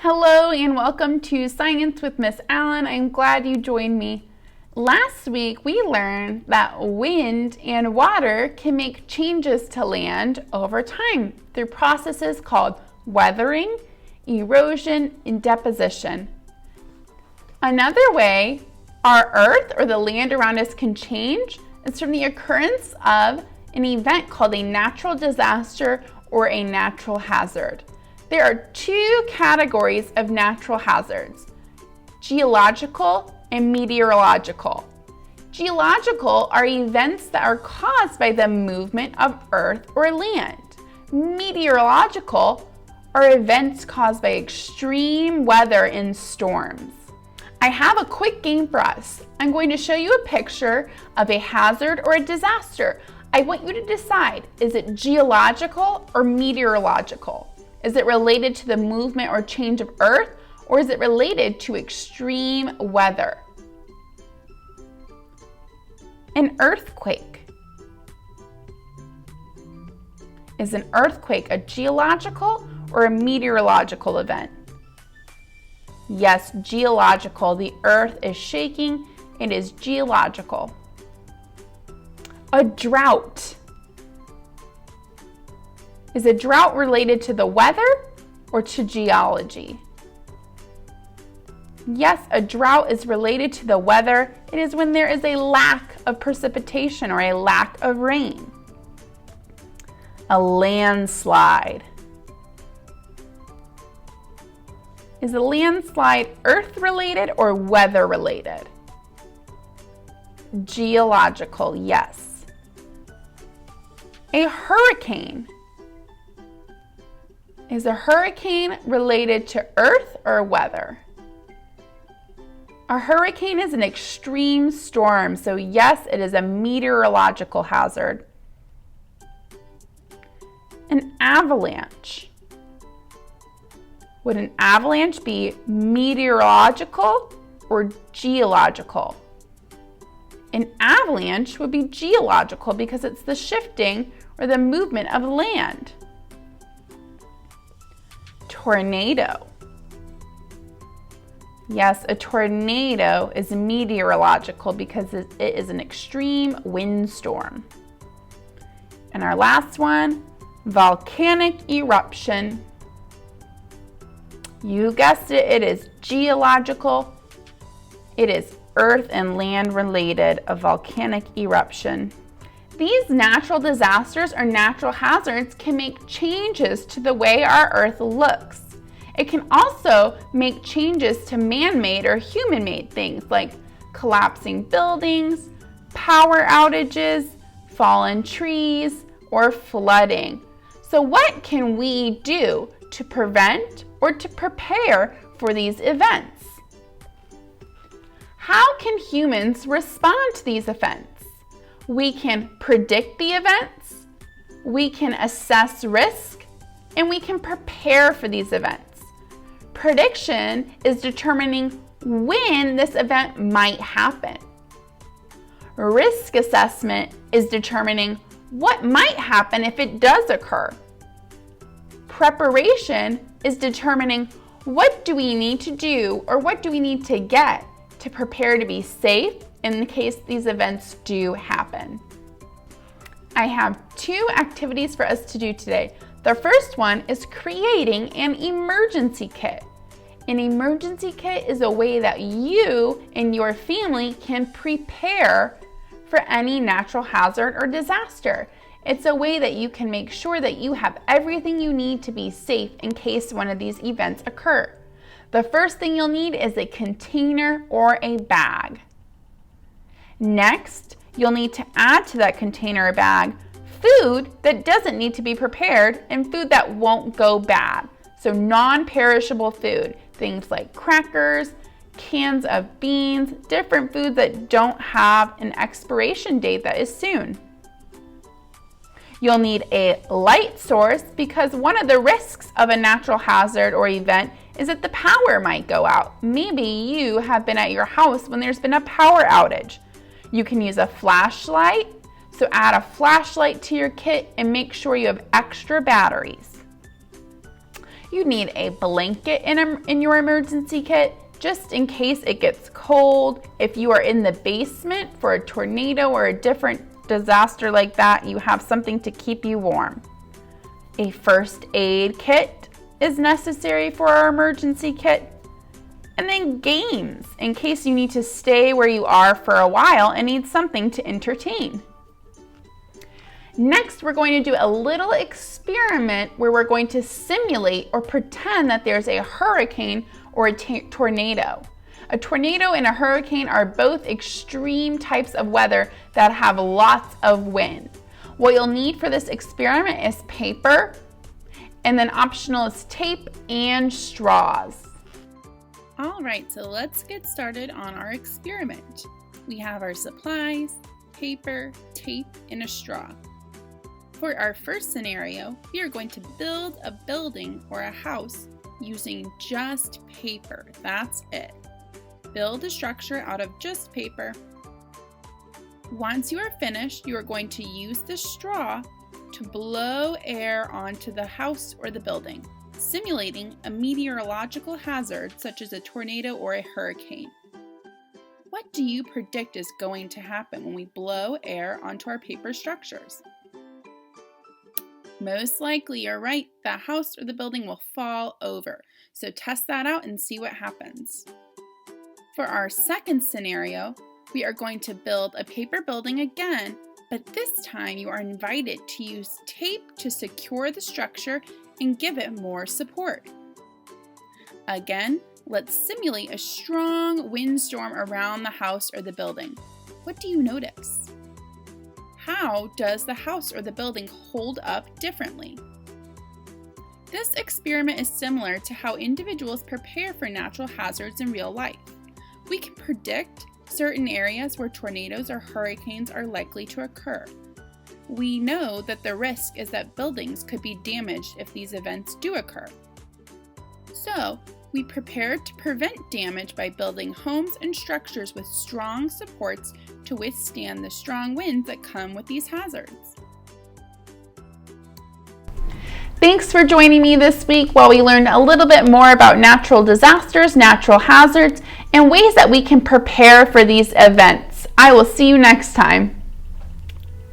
Hello and welcome to Science with Miss Allen. I'm glad you joined me. Last week we learned that wind and water can make changes to land over time through processes called weathering, erosion, and deposition. Another way our Earth or the land around us can change is from the occurrence of an event called a natural disaster or a natural hazard. There are two categories of natural hazards: geological and meteorological. Geological are events that are caused by the movement of earth or land. Meteorological are events caused by extreme weather and storms. I have a quick game for us. I'm going to show you a picture of a hazard or a disaster. I want you to decide, is it geological or meteorological? Is it related to the movement or change of earth, or is it related to extreme weather? An earthquake. Is an earthquake a geological or a meteorological event? Yes, geological. The earth is shaking. It is geological. A drought. Is a drought related to the weather or to geology? Yes, a drought is related to the weather. It is when there is a lack of precipitation or a lack of rain. A landslide. Is a landslide earth-related or weather-related? Geological, yes. A hurricane. Is a hurricane related to earth or weather? A hurricane is an extreme storm, so yes, it is a meteorological hazard. An avalanche. Would an avalanche be meteorological or geological? An avalanche would be geological because it's the shifting or the movement of land. Tornado. Yes, a tornado is meteorological because it is an extreme windstorm. And our last one, volcanic eruption. You guessed it, it is geological. It is earth and land related, a volcanic eruption. These natural disasters or natural hazards can make changes to the way our earth looks. It can also make changes to man-made or human-made things like collapsing buildings, power outages, fallen trees, or flooding. So what can we do to prevent or to prepare for these events? How can humans respond to these events? We can predict the events, we can assess risk, and we can prepare for these events. Prediction is determining when this event might happen. Risk assessment is determining what might happen if it does occur. Preparation is determining what do we need to do or what do we need to get to prepare to be safe in case these events do happen. I have two activities for us to do today. The first one is creating an emergency kit. An emergency kit is a way that you and your family can prepare for any natural hazard or disaster. It's a way that you can make sure that you have everything you need to be safe in case one of these events occur. The first thing you'll need is a container or a bag. Next, you'll need to add to that container or bag food that doesn't need to be prepared and food that won't go bad. So non-perishable food, things like crackers, cans of beans, different foods that don't have an expiration date that is soon. You'll need a light source because one of the risks of a natural hazard or event is that the power might go out. Maybe you have been at your house when there's been a power outage. You can use a flashlight, so add a flashlight to your kit and make sure you have extra batteries. You need a blanket in your emergency kit just in case it gets cold. If you are in the basement for a tornado or a different disaster like that, you have something to keep you warm. A first aid kit is necessary for our emergency kit. And then games, in case you need to stay where you are for a while and need something to entertain. Next, we're going to do a little experiment where we're going to simulate or pretend that there's a hurricane or a tornado. A tornado and a hurricane are both extreme types of weather that have lots of wind. What you'll need for this experiment is paper, and then optional is tape and straws. All right, so let's get started on our experiment. We have our supplies, paper, tape, and a straw. For our first scenario, we are going to build a building or a house using just paper. That's it. Build a structure out of just paper. Once you are finished, you are going to use the straw to blow air onto the house or the building, simulating a meteorological hazard such as a tornado or a hurricane. What do you predict is going to happen when we blow air onto our paper structures? Most likely, you're right, the house or the building will fall over. So test that out and see what happens. For our second scenario, we are going to build a paper building again, but this time you are invited to use tape to secure the structure and give it more support. Again, let's simulate a strong windstorm around the house or the building. What do you notice? How does the house or the building hold up differently? This experiment is similar to how individuals prepare for natural hazards in real life. We can predict certain areas where tornadoes or hurricanes are likely to occur. We know that the risk is that buildings could be damaged if these events do occur. So, we prepare to prevent damage by building homes and structures with strong supports to withstand the strong winds that come with these hazards. Thanks for joining me this week while we learned a little bit more about natural disasters, natural hazards, and ways that we can prepare for these events. I will see you next time.